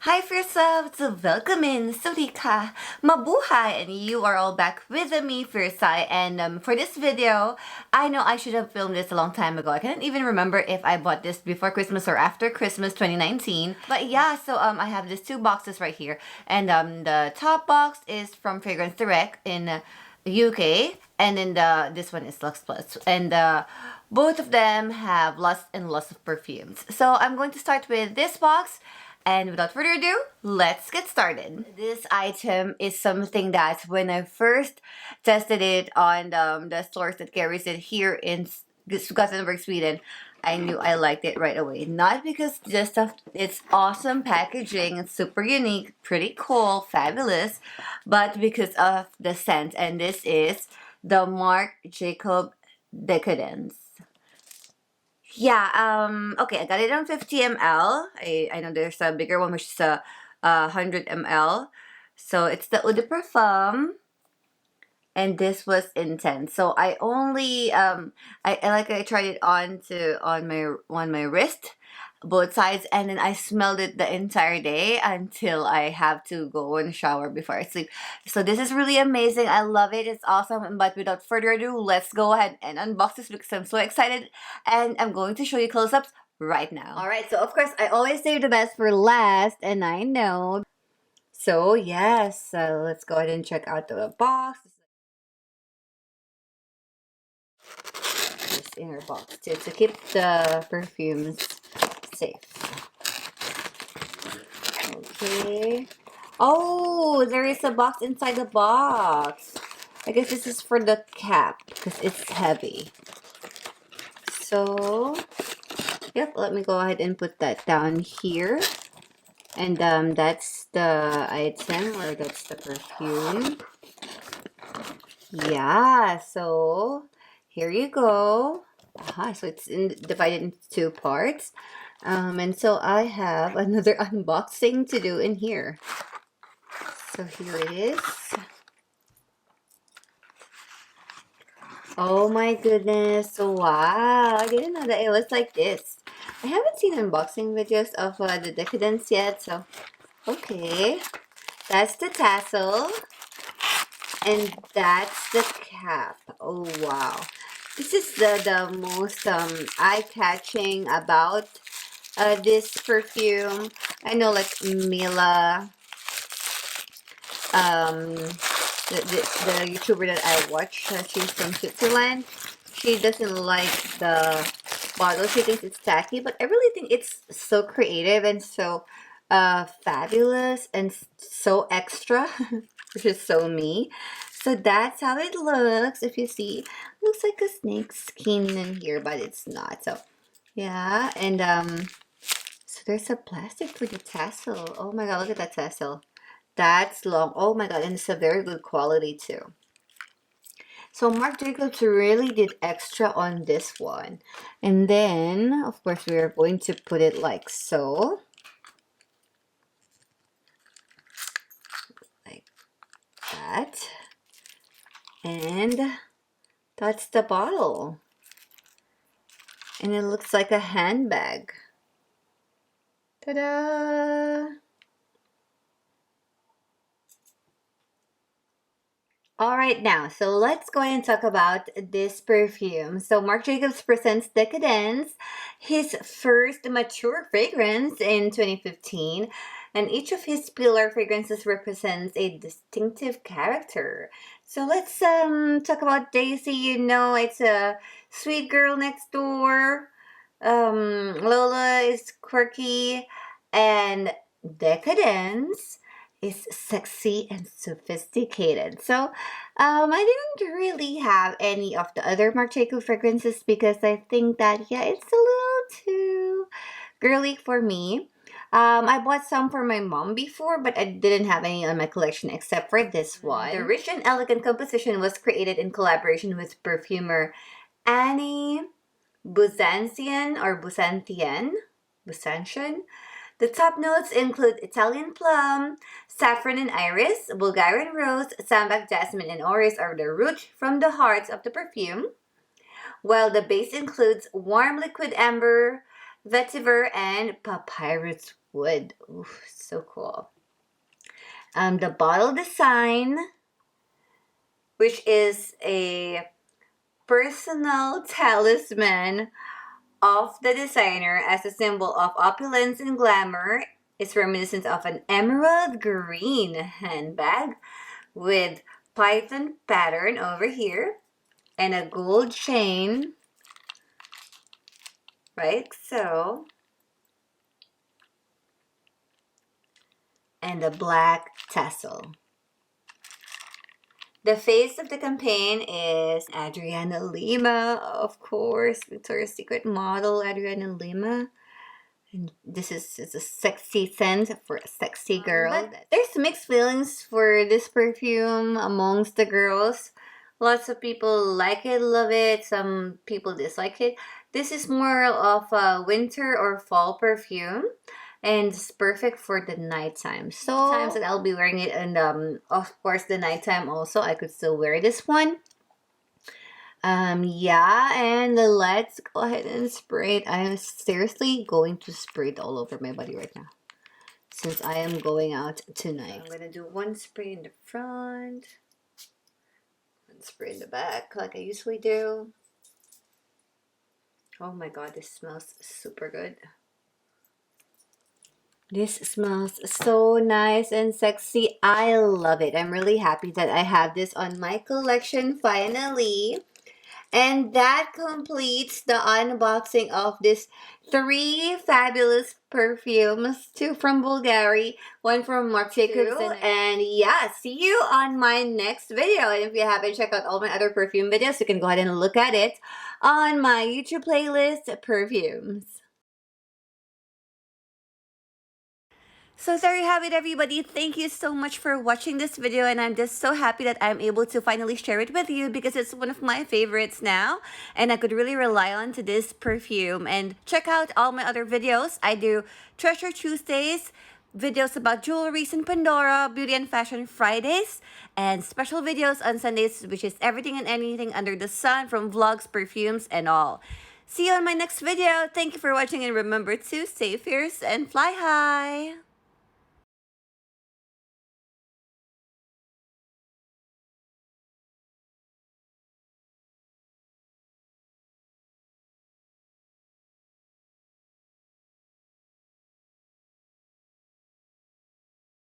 Hi for yourself, welcome in, 𝒮𝓉𝒶𝓎, mabuhay, and you are all back with me, Firsai, and for this video, I know I should have filmed this a long time ago. I can't even remember if I bought this before Christmas or after Christmas 2019, but yeah, so I have these two boxes right here, and the top box is from Fragrance Direct in the UK, and then this one is Lux Plus, and both of them have lots and lots of perfumes. So I'm going to start with this box. And without further ado, let's get started. This item is something that when I first tested it on the stores that carries it here in Gothenburg, Sweden, I knew I liked it right away. Not because just of its awesome packaging, it's super unique, pretty cool, fabulous, but because of the scent. And this is the Marc Jacobs Decadence. Yeah, okay, I got it on 50 ml. I know there's a bigger one, which is a 100 ml. So it's the Eau de Parfum. And this was intense. So I only, I tried it on my wrist, both sides, and then I smelled it the entire day until I have to go and shower before I sleep. So this is really amazing. I love it. It's awesome. But without further ado, let's go ahead and unbox this because I'm so excited, and I'm going to show you close-ups right now. Alright, so of course I always save the best for last, and I know. So yes, let's go ahead and check out the box. This inner box to keep the perfumes safe. Okay. Oh, there is a box inside the box. I guess this is for the cap because it's heavy. So, yep, let me go ahead and put that down here. And that's the item, or that's the perfume. Yeah, so here you go. So it's divided into two parts. And so I have another unboxing to do in here. So here it is. Oh my goodness. Wow. I didn't know that it was like this. I haven't seen unboxing videos of the Decadence yet. So, okay. That's the tassel. And that's the cap. Oh, wow. This is the most eye-catching about this perfume. I know, like Mila, the YouTuber that I watch, she's from Switzerland. She doesn't like the bottle. She thinks it's tacky, but I really think it's so creative and so fabulous and so extra, which is so me. So that's how it looks. If you see, looks like a snake skin in here, but it's not. So yeah, and so there's a plastic for the tassel. Oh my god, look at that tassel. That's long. Oh my god, and it's a very good quality too. So Marc Jacobs really did extra on this one. And then, of course, we are going to put it like so. Like that. And that's the bottle. And it looks like a handbag. Ta-da! Alright, now, so let's go ahead and talk about this perfume. So Marc Jacobs presents Decadence, his first mature fragrance in 2015, and each of his pillar fragrances represents a distinctive character. So let's talk about Daisy. You know, it's a sweet girl next door. Lola is quirky, and Decadence is sexy and sophisticated. So I didn't really have any of the other Marc Jacobs fragrances because I think that, yeah, it's a little too girly for me. I bought some for my mom before, but I didn't have any on my collection except for this one. The rich and elegant composition was created in collaboration with perfumer Annie Busantian or Busantian. The top notes include Italian plum, saffron and iris, Bulgarian rose, sambac, jasmine, and orris are the root from the hearts of the perfume, while the base includes warm liquid amber, vetiver, and papyrus wood. Ooh, so cool. The bottle design, which is a personal talisman of the designer as a symbol of opulence and glamour, is reminiscent of an emerald green handbag with python pattern over here and a gold chain, right? So, and a black tassel. The face of the campaign is Adriana Lima, of course, Victoria's Secret model Adriana Lima. And this is a sexy scent for a sexy girl. But there's mixed feelings for this perfume amongst the girls. Lots of people like it, love it. Some people dislike it. This is more of a winter or fall perfume. And it's perfect for the nighttime. So times that I'll be wearing it, and of course the nighttime also I could still wear this one. Yeah, and let's go ahead and spray it. I am seriously going to spray it all over my body right now, since I am going out tonight. I'm gonna do one spray in the front, one spray in the back like I usually do. Oh my god, this smells super good. This smells so nice and sexy. I love it. I'm really happy that I have this on my collection finally. And that completes the unboxing of these 3 fabulous perfumes. 2 from 𝐵𝑢LGARI, 1 from Marc Jacobs. And yeah, see you on my next video. And if you haven't checked out all my other perfume videos, you can go ahead and look at it on my YouTube playlist, Perfumes. So there you have it, everybody. Thank you so much for watching this video, and I'm just so happy that I'm able to finally share it with you because it's one of my favorites now, and I could really rely on to this perfume. And check out all my other videos. I do Treasure Tuesdays, videos about jewelries in Pandora, beauty and fashion Fridays, and special videos on Sundays, which is everything and anything under the sun, from vlogs, perfumes, and all. See you on my next video. Thank you for watching, and remember to stay fierce and fly high.